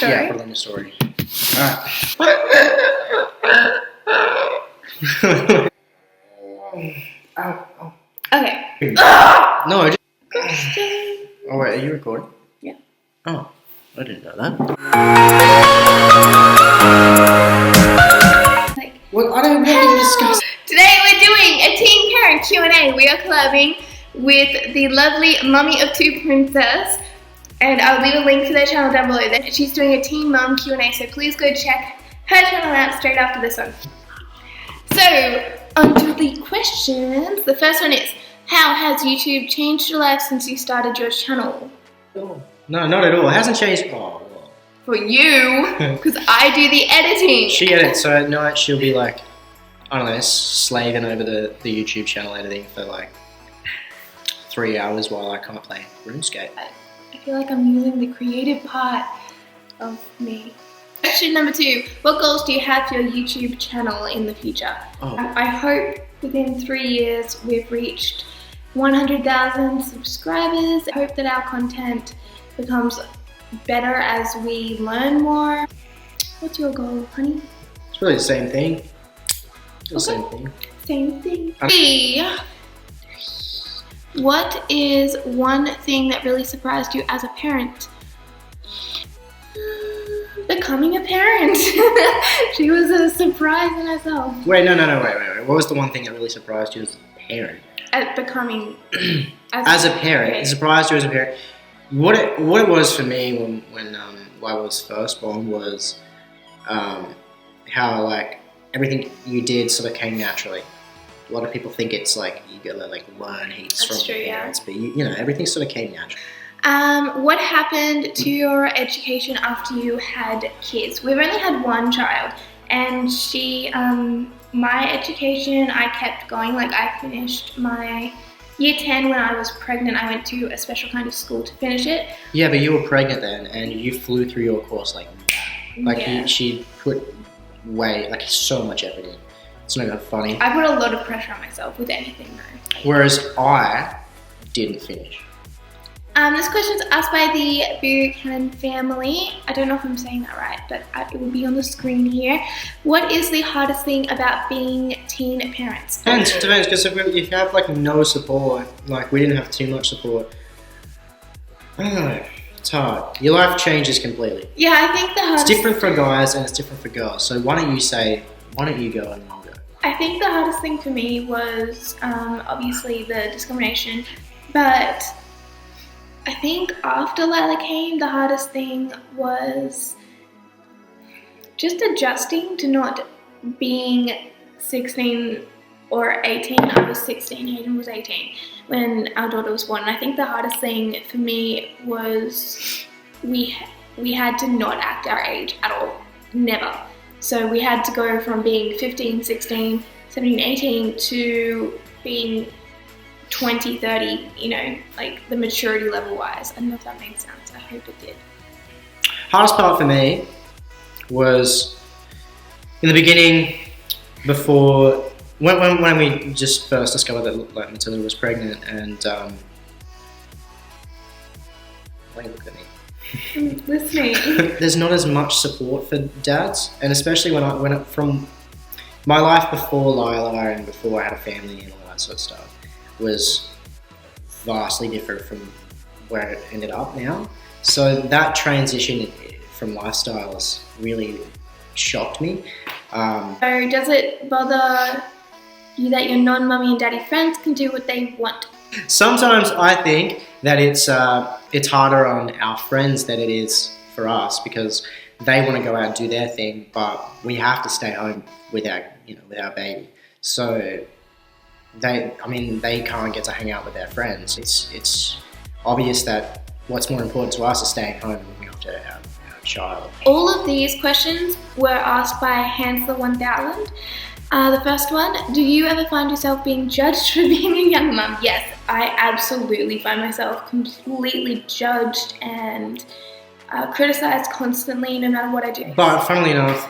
story? Yeah, put it on your story. Alright. Ow. Okay. No, just... Question. Oh wait, are you recording? Yeah. Oh, I didn't know that. Like, Well, I don't know what to discuss. today we're doing a teen parent Q&A. We are collabing with the lovely Mummy of Two Princess, and I'll leave a link to their channel down below. She's doing a teen mum Q&A, so please go check her channel out straight after this one. So, onto the questions. The first one is, how has YouTube changed your life since you started your channel? Oh, no, not at all. It hasn't changed. Oh, well. For you, because I do the editing. She edits, so at night she'll be like, I don't know, slaving over the YouTube channel editing for like 3 hours while I can't play RuneScape. I feel like I'm using the creative part of me. Question number 2, what goals do you have for your YouTube channel in the future? Oh. I hope within 3 years we've reached 100,000 subscribers. I hope that our content becomes better as we learn more. What's your goal, honey? It's really the same thing. The same thing. Same thing. 3. What is one thing that really surprised you as a parent? Becoming a parent. She was a surprise in herself. Wait, no, wait. What was the one thing that really surprised you as a parent? At becoming as a parent, it surprised you as a parent. What it was for me when I was first born was how like everything you did sort of came naturally. A lot of people think it's like you gotta like learn heaps from your parents, but you know everything sort of came naturally. What happened to your education after you had kids? We've only had one child, and she, my education, I kept going. Like I finished my year 10 when I was pregnant. I went to a special kind of school to finish it. Yeah, but you were pregnant then, and you flew through your course like that. Like she put like so much effort in. It's not even funny. I put a lot of pressure on myself with anything though. Whereas I didn't finish. This question is asked by the Buchanan family. I don't know if I'm saying that right, but it will be on the screen here. What is the hardest thing about being teen parents? Depends, because if you have like no support, like we didn't have too much support, I don't know, it's hard. Your life changes completely. Yeah, I think the hardest... It's different for guys and it's different for girls, so why don't you go and I'll go? I think the hardest thing for me was obviously the discrimination, but I think after Lila came, the hardest thing was just adjusting to not being 16 or 18. I was 16, Hayden was 18 when our daughter was born. And I think the hardest thing for me was we had to not act our age at all, never. So we had to go from being 15, 16, 17, 18 to being 20, 30, you know, like the maturity level wise. I don't know if that made sense. I hope it did. Hardest part for me was in the beginning, before when we just first discovered that like Matilda was pregnant, and why look at me? I'm listening. There's not as much support for dads, and especially when from my life before Lila and before I had a family and all that sort of stuff was vastly different from where it ended up now. So that transition from lifestyles really shocked me. So does it bother you that your non-mummy and daddy friends can do what they want? Sometimes I think that it's harder on our friends than it is for us, because they want to go out and do their thing, but we have to stay home with our baby. So they can't get to hang out with their friends. It's obvious that what's more important to us is staying home and looking after our child. All of these questions were asked by Hansler1000. The first one, do you ever find yourself being judged for being a young mum? Yes, I absolutely find myself completely judged and criticized constantly, no matter what I do. But funnily enough,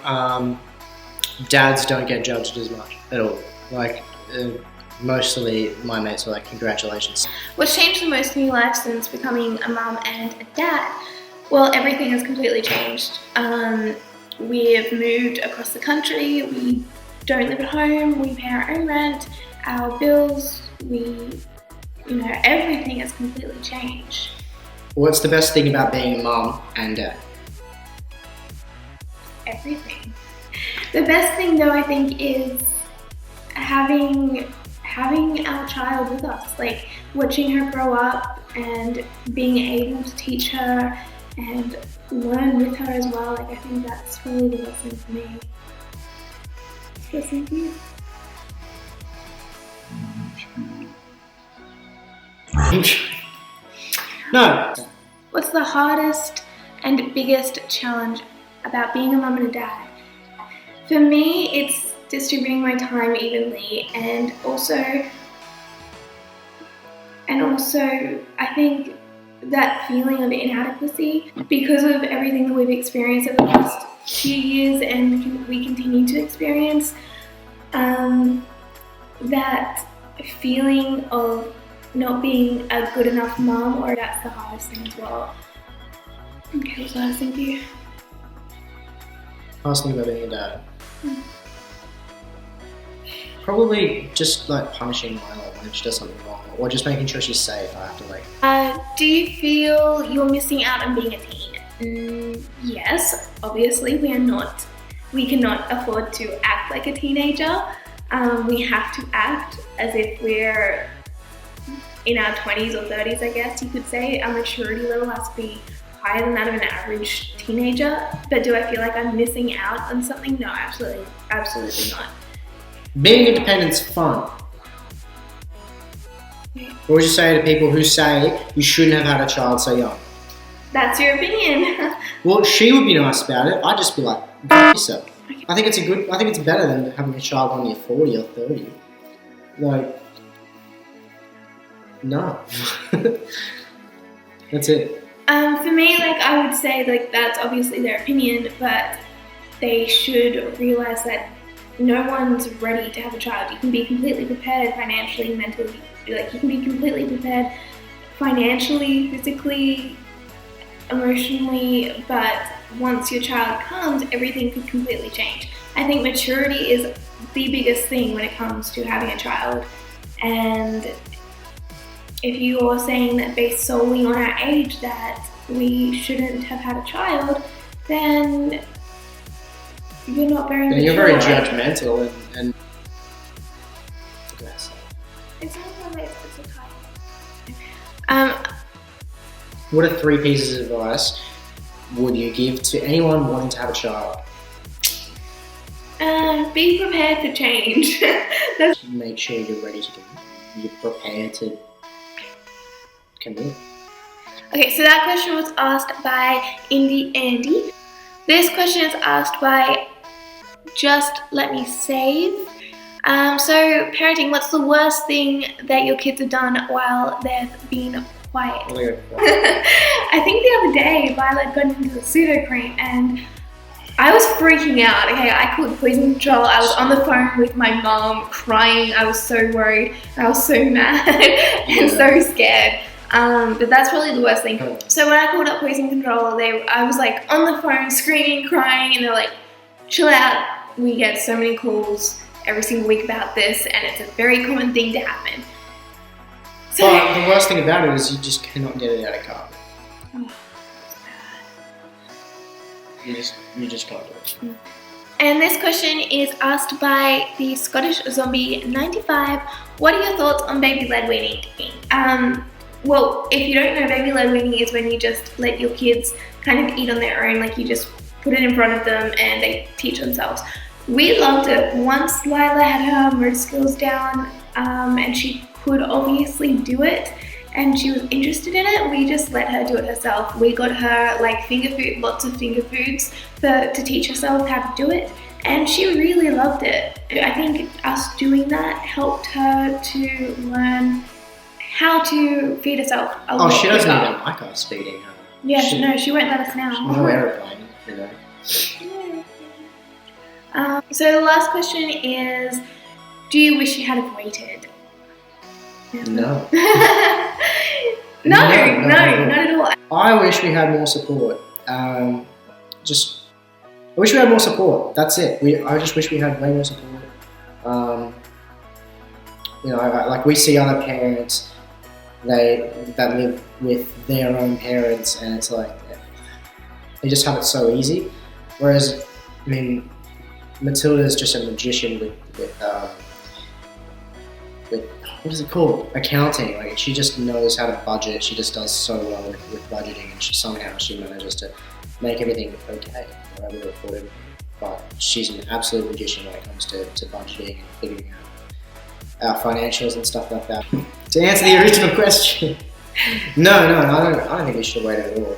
dads don't get judged as much at all. Like, mostly my mates are like, congratulations. What's changed the most in your life since becoming a mum and a dad? Well, everything has completely changed. We have moved across the country. We don't live at home. We pay our own rent, our bills. Everything has completely changed. What's the best thing about being a mum and dad? Everything. The best thing, though, I think, is having our child with us, like watching her grow up and being able to teach her and learn with her as well. Like, I think that's really the best thing for me. Best thing for you? No. What's the hardest and biggest challenge about being a mum and a dad? For me, it's distributing my time evenly, and also I think that feeling of inadequacy because of everything that we've experienced over the past few years and we continue to experience, that feeling of not being a good enough mum, or that's the hardest thing as well. Okay, what's the hardest thing for you? Hardest thing about being a dad? Probably just like punishing Milo when she does something wrong, or just making sure she's safe. I have to like. Do you feel you're missing out on being a teen? Yes, obviously we cannot afford to act like a teenager. We have to act as if we're in our 20s or 30s, I guess you could say. Our maturity level has to be higher than that of an average teenager. But do I feel like I'm missing out on something? No, absolutely not. Being independent's fun. What would you say to people who say you shouldn't have had a child so young? That's your opinion. Well, she would be nice about it. I'd just be like, fuck yourself. I think it's better than having a child when you're 40 or 30. Like, no. That's it. For me, like, I would say, like, that's obviously their opinion, but they should realize that no one's ready to have a child. You can be completely prepared financially, mentally, like, you can be completely prepared financially, physically, emotionally, but once your child comes, everything could completely change. I think maturity is the biggest thing when it comes to having a child, and if you're saying that based solely on our age that we shouldn't have had a child, then you're not very mature. You're very judgmental and It's not really a What are 3 pieces of advice would you give to anyone wanting to have a child? Be prepared for change. Make sure you're ready to do it. You're prepared to commit. Okay, so that question was asked by Indie Andy. This question is asked by Just Let Me Save. So parenting, what's the worst thing that your kids have done while they've been quiet? I think the other day Violet got into the pseudo cream and I was freaking out. Okay, I called poison control. I was on the phone with my mom crying. I was so worried. I was so mad and so scared. But that's really the worst thing. So when I called up poison control, I was like on the phone screaming, crying, and they're like, chill out. We get so many calls every single week about this, and it's a very common thing to happen. So, but the worst thing about it is you just cannot get it out of carpet. Oh, that's bad. You just can't do it. And this question is asked by the Scottish Zombie 95. What are your thoughts on baby-led weaning? Well, if you don't know, baby-led weaning is when you just let your kids kind of eat on their own, like you just put it in front of them and they teach themselves. We loved it. Once Lila had her motor skills down and she could obviously do it and she was interested in it, we just let her do it herself. We got her like lots of finger foods to teach herself how to do it, and she really loved it. I think us doing that helped her to learn how to feed herself a lot she doesn't quicker. even like us feeding her. Yeah, she won't let us now. No aeroplane, you know. So the last question is, do you wish you had have waited? No. No, not not at all. I wish we had more support. I wish we had more support. That's it. I just wish we had way more support. Like we see other parents that live with their own parents, and it's like they just have it so easy. Whereas, I mean, Matilda is just a magician with what is it called? Accounting. Like she just knows how to budget. She just does so well with budgeting, and she manages to make everything okay. We're able to afford everything. But she's an absolute magician when it comes to budgeting and figuring out our financials and stuff like that. To answer the original question, no, I don't think we should wait at all.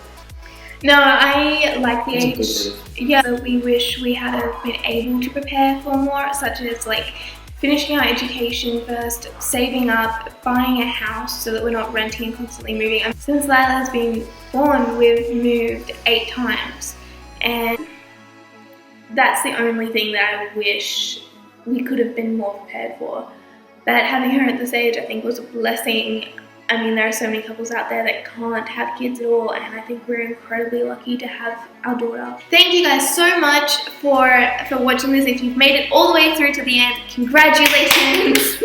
No, I like the That's age. Yeah, so we wish we had been able to prepare for more, such as like finishing our education first, saving up, buying a house so that we're not renting and constantly moving. Since Lila's been born, we've moved 8 times, and that's the only thing that I wish we could have been more prepared for. But having her at this age, I think, was a blessing. I mean, there are so many couples out there that can't have kids at all, and I think we're incredibly lucky to have our daughter. Thank you guys so much for watching this. If you've made it all the way through to the end, congratulations.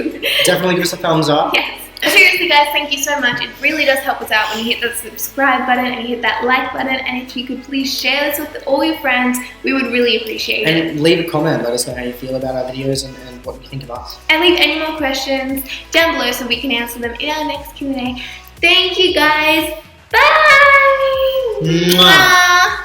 Definitely give us a thumbs up. Yes. Seriously guys, thank you so much. It really does help us out when you hit that subscribe button and you hit that like button, and if you could please share this with all your friends, we would really appreciate it. And leave a comment, let us know how you feel about our videos and what you think of us. And leave any more questions down below so we can answer them in our next Q&A. Thank you guys. Bye! Mwah.